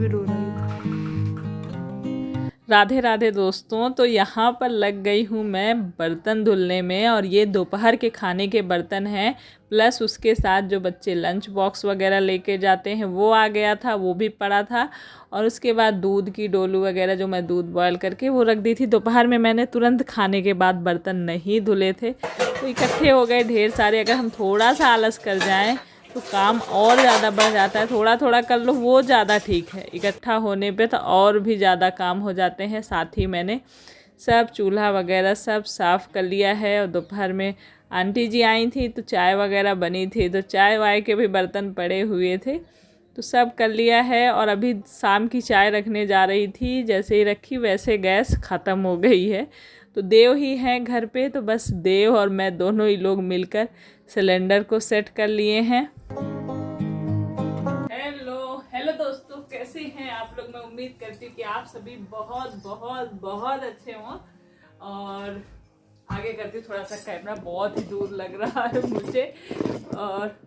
भी रो रही हूँ। राधे राधे दोस्तों, तो यहाँ पर लग गई हूँ मैं बर्तन धुलने में। और ये दोपहर के खाने के बर्तन हैं, प्लस उसके साथ जो बच्चे लंच बॉक्स वगैरह लेके जाते हैं वो आ गया था, वो भी पड़ा था। और उसके बाद दूध की डोलू वगैरह जो मैं दूध बॉयल करके वो रख दी थी दोपहर में, मैंने तुरंत खाने के बाद बर्तन नहीं धुले थे तो इकट्ठे हो गए ढेर सारे। अगर हम थोड़ा सा आलस कर जाएँ तो काम और ज़्यादा बढ़ जाता है। थोड़ा थोड़ा कर लो वो ज़्यादा ठीक है, इकट्ठा होने पे तो और भी ज़्यादा काम हो जाते हैं। साथ ही मैंने सब चूल्हा वगैरह सब साफ़ कर लिया है। और दोपहर में आंटी जी आई थी तो चाय वगैरह बनी थी, तो चाय वाय के भी बर्तन पड़े हुए थे तो सब कर लिया है। और अभी शाम की चाय रखने जा रही थी, जैसे ही रखी वैसे गैस ख़त्म हो गई है। तो देव ही हैं घर पे, तो बस देव और मैं दोनों ही लोग मिलकर सिलेंडर को सेट कर लिए हैं। हेलो दोस्तों, कैसे हैं आप लोग। मैं उम्मीद करती हूँ कि आप सभी बहुत बहुत बहुत अच्छे हों। और आगे करती हूँ, थोड़ा सा कैमरा बहुत ही दूर लग रहा है मुझे। और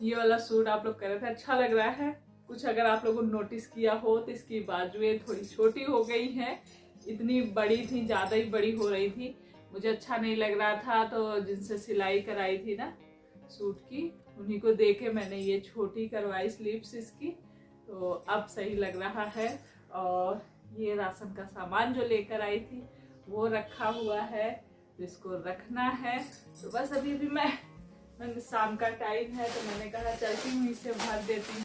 ये वाला सूट आप लोग कह रहे थे अच्छा लग रहा है। कुछ अगर आप लोगों ने नोटिस किया हो तो इसकी बाजुएं थोड़ी छोटी हो गई हैं। इतनी बड़ी थी, ज़्यादा ही बड़ी हो रही थी, मुझे अच्छा नहीं लग रहा था। तो जिनसे सिलाई कराई थी ना सूट की, उन्हीं को देके मैंने ये छोटी करवाई स्लीव्स इसकी, तो अब सही लग रहा है। और ये राशन का सामान जो लेकर आई थी वो रखा हुआ है, जिसको रखना है। तो बस अभी भी मैं शाम का टाइम है तो मैंने कहा चलती हूँ इसे भर देती हूँ।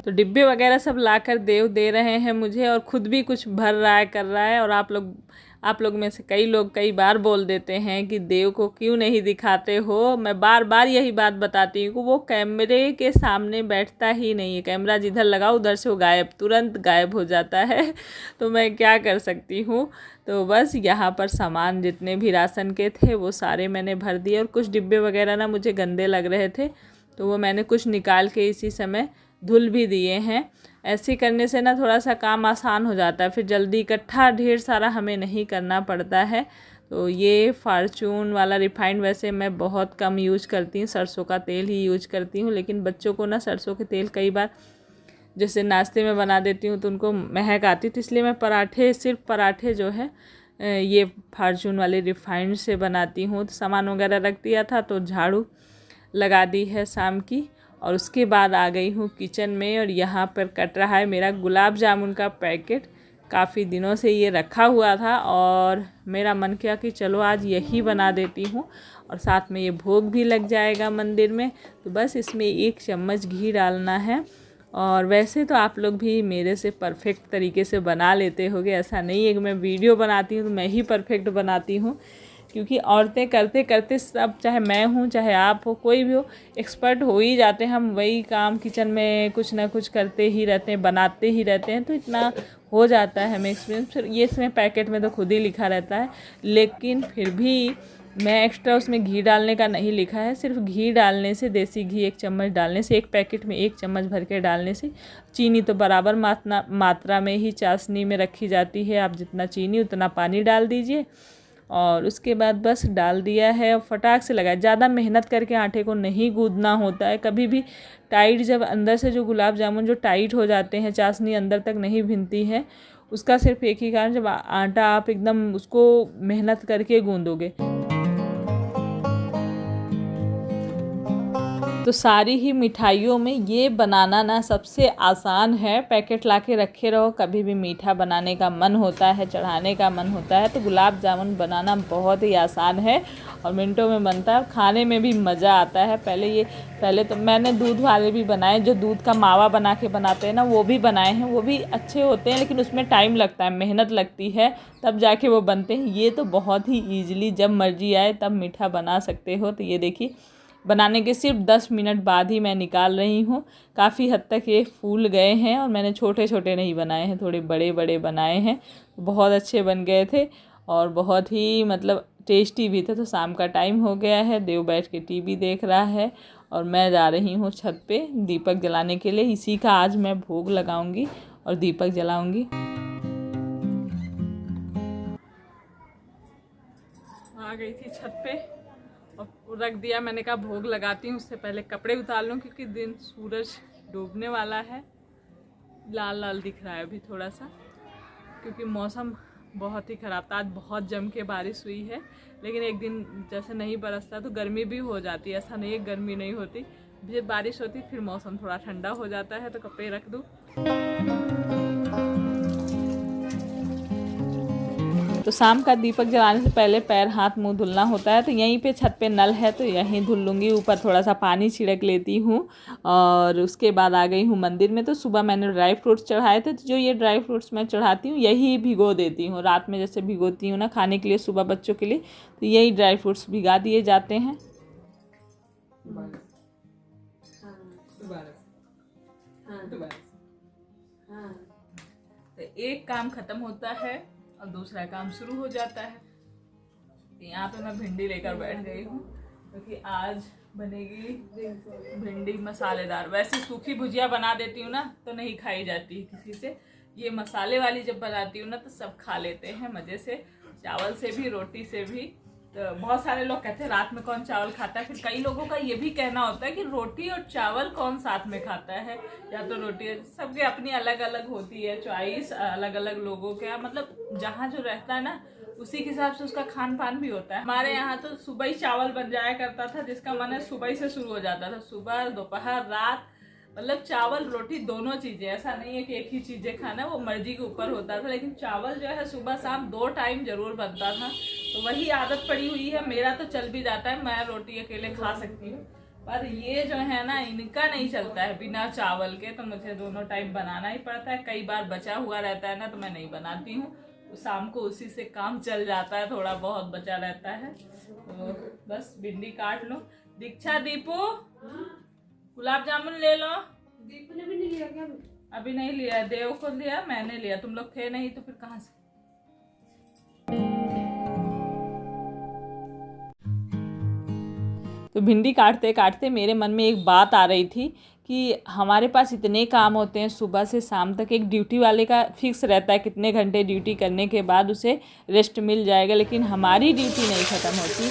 तो डिब्बे वगैरह सब लाकर देव दे रहे हैं मुझे, और ख़ुद भी कुछ भर रहा है, कर रहा है। और आप लोग में से कई लोग कई बार बोल देते हैं कि देव को क्यों नहीं दिखाते हो। मैं बार बार यही बात बताती हूँ कि वो कैमरे के सामने बैठता ही नहीं है। कैमरा जिधर लगाओ उधर से वो गायब, तुरंत गायब हो जाता है। तो मैं क्या कर सकती हूँ। तो बस यहाँ पर सामान जितने भी राशन के थे वो सारे मैंने भर दिए। और कुछ डिब्बे वगैरह ना मुझे गंदे लग रहे थे तो वो मैंने कुछ निकाल के इसी समय धुल भी दिए हैं। ऐसे करने से ना थोड़ा सा काम आसान हो जाता है, फिर जल्दी इकट्ठा ढेर सारा हमें नहीं करना पड़ता है। तो ये फार्चून वाला रिफाइंड वैसे मैं बहुत कम यूज करती हूँ, सरसों का तेल ही यूज करती हूँ। लेकिन बच्चों को ना सरसों के तेल कई बार जैसे नाश्ते में बना देती हूँ तो उनको महक आती, तो इसलिए मैं पराठे, सिर्फ पराठे जो है ये फार्चून वाले रिफाइंड से बनाती हूँ। तो सामान वगैरह रख दिया था तो झाड़ू लगा दी है शाम की। और उसके बाद आ गई हूँ किचन में, और यहाँ पर कट रहा है मेरा गुलाब जामुन का पैकेट। काफ़ी दिनों से ये रखा हुआ था और मेरा मन किया कि चलो आज यही बना देती हूँ, और साथ में ये भोग भी लग जाएगा मंदिर में। तो बस इसमें 1 चम्मच घी डालना है। और वैसे तो आप लोग भी मेरे से परफेक्ट तरीके से बना लेते होगे, ऐसा नहीं है कि मैं वीडियो बनाती हूँ तो मैं ही परफेक्ट बनाती हूँ। क्योंकि औरतें करते करते सब, चाहे मैं हूँ चाहे आप हो, कोई भी हो, एक्सपर्ट हो ही जाते हैं। हम वही काम किचन में कुछ ना कुछ करते ही रहते हैं, बनाते ही रहते हैं, तो इतना हो जाता है हमें एक्सपीरियंस। फिर ये इसमें पैकेट में तो खुद ही लिखा रहता है, लेकिन फिर भी मैं एक्स्ट्रा उसमें घी डालने का नहीं लिखा है। सिर्फ घी डालने से, देसी घी 1 चम्मच डालने से, एक पैकेट में 1 चम्मच भर के डालने से, चीनी तो बराबर मात्रा में ही चाशनी में रखी जाती है, आप जितना चीनी उतना पानी डाल दीजिए। और उसके बाद बस डाल दिया है और फटाक से लगाया। ज़्यादा मेहनत करके आटे को नहीं गूंदना होता है कभी भी। टाइट जब अंदर से जो गुलाब जामुन जो टाइट हो जाते हैं, चाशनी अंदर तक नहीं भिनती है, उसका सिर्फ एक ही कारण, जब आटा आप एकदम उसको मेहनत करके गूंदोगे। तो सारी ही मिठाइयों में ये बनाना ना सबसे आसान है। पैकेट लाके रखे रहो, कभी भी मीठा बनाने का मन होता है, चढ़ाने का मन होता है, तो गुलाब जामुन बनाना बहुत ही आसान है और मिनटों में बनता है। खाने में भी मज़ा आता है। पहले तो मैंने दूध वाले भी बनाए, जो दूध का मावा बना के बनाते हैं ना, वो भी बनाए हैं, वो भी अच्छे होते हैं, लेकिन उसमें टाइम लगता है, मेहनत लगती है, तब जाके वो बनते हैं। ये तो बहुत ही ईजिली जब मर्जी आए तब मीठा बना सकते हो। तो ये देखिए, बनाने के सिर्फ 10 मिनट बाद ही मैं निकाल रही हूँ। काफ़ी हद तक ये फूल गए हैं, और मैंने छोटे छोटे नहीं बनाए हैं, थोड़े बड़े बड़े बनाए हैं। बहुत अच्छे बन गए थे और बहुत ही मतलब टेस्टी भी थे। तो शाम का टाइम हो गया है, देव बैठ के टीवी देख रहा है और मैं जा रही हूँ छत पे दीपक जलाने के लिए। इसी का आज मैं भोग लगाऊंगी और दीपक जलाऊंगी। आ गई थी छत पे और रख दिया, मैंने कहा भोग लगाती हूँ, उससे पहले कपड़े उतार लूँ क्योंकि दिन सूरज डूबने वाला है। लाल लाल दिख रहा है अभी थोड़ा सा, क्योंकि मौसम बहुत ही ख़राब था। आज बहुत जम के बारिश हुई है, लेकिन एक दिन जैसे नहीं बरसता तो गर्मी भी हो जाती है। ऐसा नहीं है गर्मी नहीं होती, जब बारिश होती फिर मौसम थोड़ा ठंडा हो जाता है तो कपड़े रख दूँ। तो शाम का दीपक जलाने से पहले पैर हाथ मुंह धुलना होता है, तो यहीं पे छत पे नल है तो यहीं धुल लूँगी। ऊपर थोड़ा सा पानी छिड़क लेती हूँ और उसके बाद आ गई हूँ मंदिर में। तो सुबह मैंने ड्राई फ्रूट्स चढ़ाए थे, तो जो ये ड्राई फ्रूट्स मैं चढ़ाती हूँ यही भिगो देती हूँ। रात में जैसे भिगोती हूँ ना खाने के लिए सुबह बच्चों के लिए, तो यही ड्राई फ्रूट्स भिगा दिए जाते हैं। तो एक काम खत्म होता है और दूसरा काम शुरू हो जाता है। तो यहाँ पे मैं भिंडी लेकर बैठ गई हूँ क्योंकि आज बनेगी भिंडी मसालेदार। वैसे सूखी भुजिया बना देती हूँ ना तो नहीं खाई जाती है किसी से, ये मसाले वाली जब बनाती हूँ ना तो सब खा लेते हैं मज़े से, चावल से भी रोटी से भी। तो बहुत सारे लोग कहते हैं रात में कौन चावल खाता है, फिर कई लोगों का ये भी कहना होता है कि रोटी और चावल कौन साथ में खाता है, या तो रोटी। सबके अपनी अलग अलग होती है चॉइस, अलग अलग लोगों के, मतलब जहाँ जो रहता है ना उसी के हिसाब से उसका खान पान भी होता है। हमारे यहाँ तो सुबह ही चावल बन जाया करता था, जिसका मन है सुबह ही से शुरू हो जाता था, सुबह दोपहर रात, मतलब चावल रोटी दोनों चीज़ें। ऐसा नहीं है कि एक ही चीज़ें खाना, वो मर्जी के ऊपर होता था, लेकिन चावल जो है सुबह शाम 2 टाइम जरूर बनता था। तो वही आदत पड़ी हुई है, मेरा तो चल भी जाता है, मैं रोटी अकेले खा सकती हूँ। पर ये जो है ना इनका नहीं चलता है बिना चावल के, तो मुझे दोनों टाइम बनाना ही पड़ता है। कई बार बचा हुआ रहता है ना तो मैं नहीं बनाती हूँ, तो शाम को उसी से काम चल जाता है, थोड़ा बहुत बचा रहता है। तो बस भिंडी काट लो। दीक्षा दीपू गुलाब जामुन ले लो। दीपू ने भी नहीं लिया क्या? अभी नहीं लिया, देव को लिया, मैंने लिया, तुम लोग थे नहीं तो फिर कहाँ से। तो भिंडी काटते काटते मेरे मन में एक बात आ रही थी कि हमारे पास इतने काम होते हैं सुबह से शाम तक, एक ड्यूटी वाले का फिक्स रहता है कितने घंटे ड्यूटी करने के बाद उसे रेस्ट मिल जाएगा, लेकिन हमारी ड्यूटी नहीं ख़त्म होती।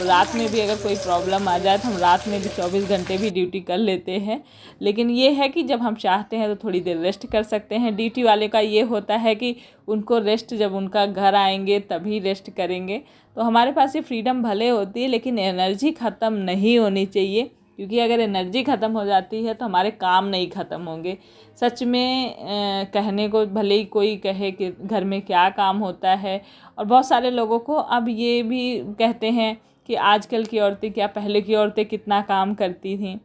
रात में भी अगर कोई प्रॉब्लम आ जाए तो हम रात में भी 24 घंटे भी ड्यूटी कर लेते हैं, लेकिन ये है कि जब हम चाहते हैं तो थोड़ी देर रेस्ट कर सकते हैं। ड्यूटी वाले का ये होता है कि उनको रेस्ट जब उनका घर आएंगे तभी रेस्ट करेंगे। तो हमारे पास ये फ्रीडम भले होती है, लेकिन एनर्जी ख़त्म नहीं होनी चाहिए, क्योंकि अगर एनर्जी ख़त्म हो जाती है तो हमारे काम नहीं ख़त्म होंगे। सच में कहने को भले ही कोई कहे कि घर में क्या काम होता है, और बहुत सारे लोगों को अब ये भी कहते हैं कि आजकल की औरतें क्या पहले की औरतें कितना काम करती थीं।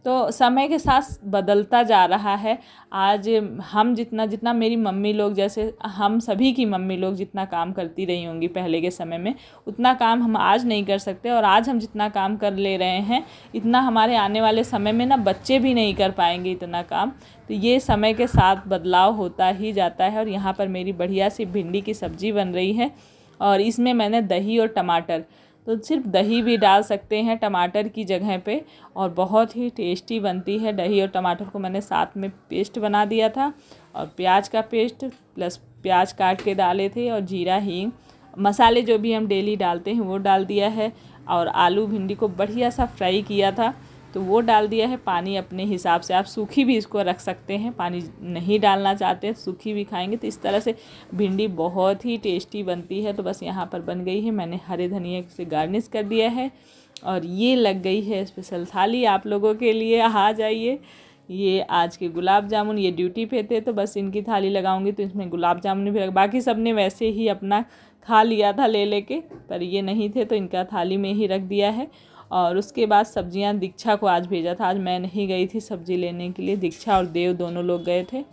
तो समय के साथ बदलता जा रहा है। आज हम जितना मेरी मम्मी लोग, जैसे हम सभी की मम्मी लोग जितना काम करती रही होंगी पहले के समय में, उतना काम हम आज नहीं कर सकते। और आज हम जितना काम कर ले रहे हैं इतना हमारे आने वाले समय में ना बच्चे भी नहीं कर पाएंगे इतना काम। तो ये समय के साथ बदलाव होता ही जाता है। और यहाँ पर मेरी बढ़िया सी भिंडी की सब्ज़ी बन रही है, और इसमें मैंने दही और टमाटर, तो सिर्फ दही भी डाल सकते हैं टमाटर की जगह पे, और बहुत ही टेस्टी बनती है। दही और टमाटर को मैंने साथ में पेस्ट बना दिया था, और प्याज का पेस्ट प्लस प्याज काट के डाले थे, और जीरा हींग मसाले जो भी हम डेली डालते हैं वो डाल दिया है। और आलू भिंडी को बढ़िया सा फ्राई किया था तो वो डाल दिया है। पानी अपने हिसाब से, आप सूखी भी इसको रख सकते हैं, पानी नहीं डालना चाहते सूखी भी खाएंगे। तो इस तरह से भिंडी बहुत ही टेस्टी बनती है। तो बस यहाँ पर बन गई है, मैंने हरे धनिया से गार्निश कर दिया है, और ये लग गई है स्पेशल थाली आप लोगों के लिए। आ जाइए। ये आज के गुलाब जामुन, ये ड्यूटी पे थे तो बस इनकी थाली लगाऊंगी, तो इसमें गुलाब जामुन भी बाकी सब ने वैसे ही अपना खा लिया था ले लेके, पर ये नहीं थे तो इनका थाली में ही रख दिया है। और उसके बाद सब्जियां दीक्षा को आज भेजा था, आज मैं नहीं गई थी सब्ज़ी लेने के लिए, दीक्षा और देव दोनों लोग गए थे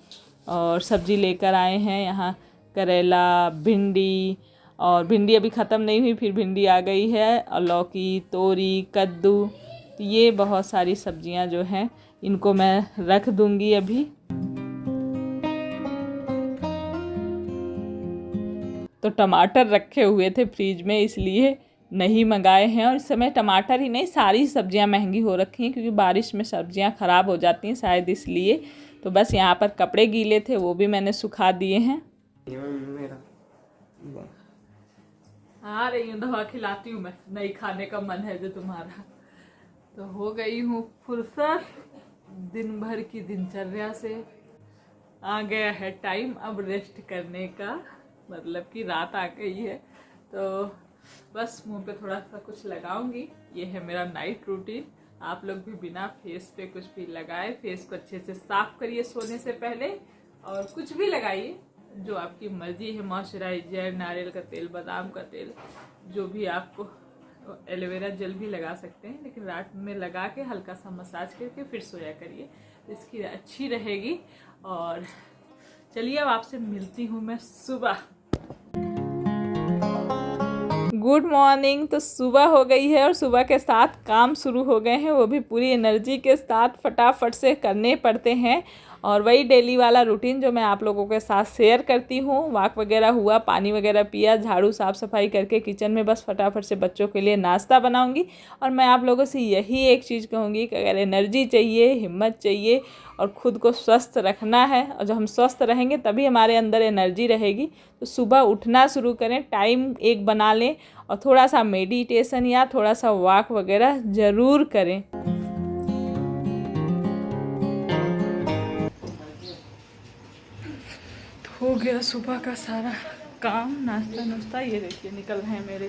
और सब्ज़ी लेकर आए हैं। यहाँ करेला, भिंडी, और भिंडी अभी ख़त्म नहीं हुई फिर भिंडी आ गई है, और लौकी, तोरी, कद्दू, तो ये बहुत सारी सब्जियां जो हैं इनको मैं रख दूंगी अभी। तो टमाटर रखे हुए थे फ्रिज में, इसलिए नहीं मंगाए हैं। और इस समय टमाटर ही नहीं, सारी सब्जियां महंगी हो रखी हैं, क्योंकि बारिश में सब्जियां ख़राब हो जाती हैं शायद इसलिए। तो बस यहाँ पर कपड़े गीले थे, वो भी मैंने सुखा दिए हैं। आ रही हूँ, दवा खिलाती हूँ मैं, नहीं खाने का मन है जो तुम्हारा। तो हो गई हूँ फुर्सत दिन भर की दिनचर्या से, आ गया है टाइम अब रेस्ट करने का, मतलब कि रात आ गई है। तो बस मुंह पे थोड़ा सा कुछ लगाऊंगी, ये है मेरा नाइट रूटीन। आप लोग भी बिना फेस पे कुछ भी लगाए फेस को अच्छे से साफ करिए सोने से पहले, और कुछ भी लगाइए जो आपकी मर्जी है, मॉइस्चराइजर, नारियल का तेल, बादाम का तेल, जो भी आपको, एलोवेरा जेल भी लगा सकते हैं, लेकिन रात में लगा के हल्का सा मसाज करके फिर सोया करिए, इसकी अच्छी रहेगी। और चलिए अब आपसे मिलती हूँ मैं सुबह। Good morning. तो सुबह हो गई है और सुबह के साथ काम शुरू हो गए हैं, वो भी पूरी एनर्जी के साथ फटाफट से करने पड़ते हैं। और वही डेली वाला रूटीन जो मैं आप लोगों के साथ शेयर करती हूँ। वॉक वगैरह हुआ, पानी वगैरह पिया, झाड़ू साफ़ सफाई करके किचन में बस फटाफट से बच्चों के लिए नाश्ता बनाऊँगी। और मैं आप लोगों से यही एक चीज़ कहूँगी कि अगर एनर्जी चाहिए, हिम्मत चाहिए और ख़ुद को स्वस्थ रखना है, और जब हम स्वस्थ रहेंगे तभी हमारे अंदर एनर्जी रहेगी, तो सुबह उठना शुरू करें, टाइम एक बना लें और थोड़ा सा मेडिटेशन या थोड़ा सा वॉक वगैरह ज़रूर करें। हो गया सुबह का सारा काम, नाश्ता नुश्ता। ये देखिए निकल रहे हैं मेरे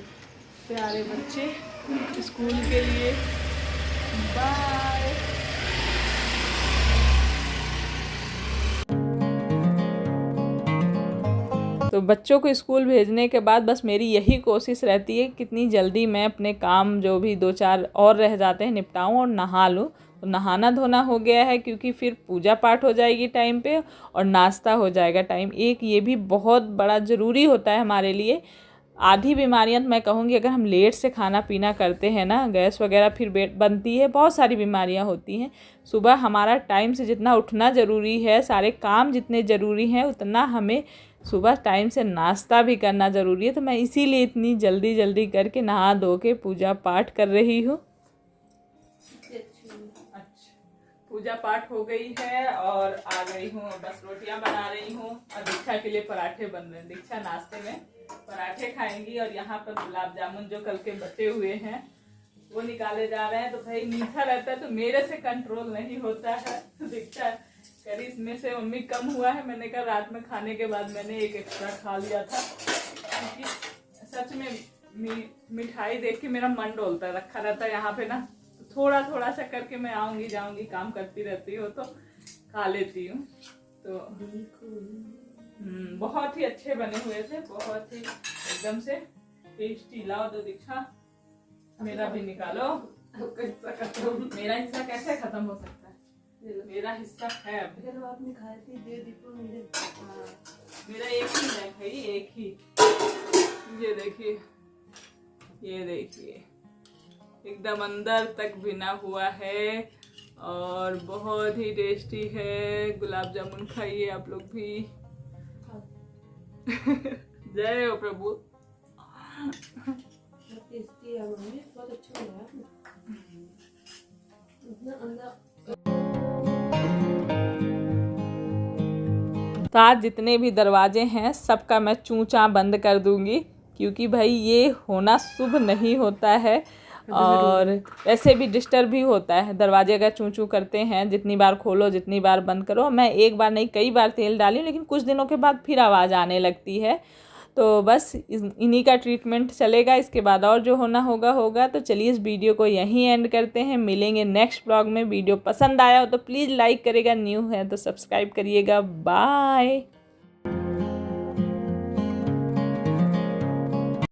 प्यारे बच्चे स्कूल के लिए। बाय। तो बच्चों को स्कूल भेजने के बाद बस मेरी यही कोशिश रहती है कितनी जल्दी मैं अपने काम जो भी 2-4 और रह जाते हैं निपटाऊं और नहा लूं। तो नहाना धोना हो गया है, क्योंकि फिर पूजा पाठ हो जाएगी टाइम पे और नाश्ता हो जाएगा टाइम एक। ये भी बहुत बड़ा ज़रूरी होता है हमारे लिए। आधी बीमारियां मैं कहूँगी अगर हम लेट से खाना पीना करते हैं ना, गैस वगैरह फिर बनती है, बहुत सारी बीमारियां होती हैं। सुबह हमारा टाइम से जितना उठना ज़रूरी है, सारे काम जितने ज़रूरी हैं, उतना हमें सुबह टाइम से नाश्ता भी करना ज़रूरी है। तो मैं इसीलिए इतनी जल्दी जल्दी करके नहा धो के पूजा पाठ कर रही हूँ। पूजा पाठ हो गई है और आ गई हूँ, बस रोटियां बना रही हूँ और दीक्षा के लिए पराठे बन रहे हैं। दीक्षा नाश्ते में पराठे खाएंगी और यहाँ पर गुलाब जामुन जो कल के बचे हुए हैं वो निकाले जा रहे हैं। तो भाई मीठा रहता है तो मेरे से कंट्रोल नहीं होता है। तो दीक्षा करी इसमें से मम्मी कम हुआ है, मैंने कहा रात में खाने के बाद मैंने एक एक्स्ट्रा खा लिया था, क्योंकि सच में मिठाई देख के मेरा मन डोलता है, रखा रहता है यहाँ पे ना, थोड़ा थोड़ा सा करके मैं आऊंगी जाऊंगी, काम करती रहती हूँ तो खा लेती हूँ। तो बहुत ही अच्छे बने हुए थे, बहुत ही एकदम से टेस्टी। लाओ दो दीक्षा, मेरा भी निकालो। मेरा हिस्सा कैसे खत्म हो सकता है? मेरा हिस्सा है अब। आपने खाए थे, दे दीपो मेरे। मेरा एक ही है भाई, एक ही। ये देखिए, ये देखिए एकदम अंदर तक भुना हुआ है और बहुत ही टेस्टी है। गुलाब जामुन खाइए आप लोग भी। जय हो प्रभु। टेस्टी है मम्मी, बहुत अच्छा बना है। तो आज जितने भी दरवाजे हैं सबका मैं चूंचा बंद कर दूंगी, क्योंकि भाई ये होना शुभ नहीं होता है और वैसे भी डिस्टर्ब भी होता है। दरवाजे अगर चूं चूं करते हैं, जितनी बार खोलो जितनी बार बंद करो। मैं एक बार नहीं कई बार तेल डाली, लेकिन कुछ दिनों के बाद फिर आवाज़ आने लगती है। तो बस इन्हीं का ट्रीटमेंट चलेगा, इसके बाद और जो होना होगा होगा। तो चलिए इस वीडियो को यहीं एंड करते हैं, मिलेंगे नेक्स्ट ब्लॉग में। वीडियो पसंद आया हो तो प्लीज़ लाइक करेगा, न्यू है तो सब्सक्राइब करिएगा। बाय।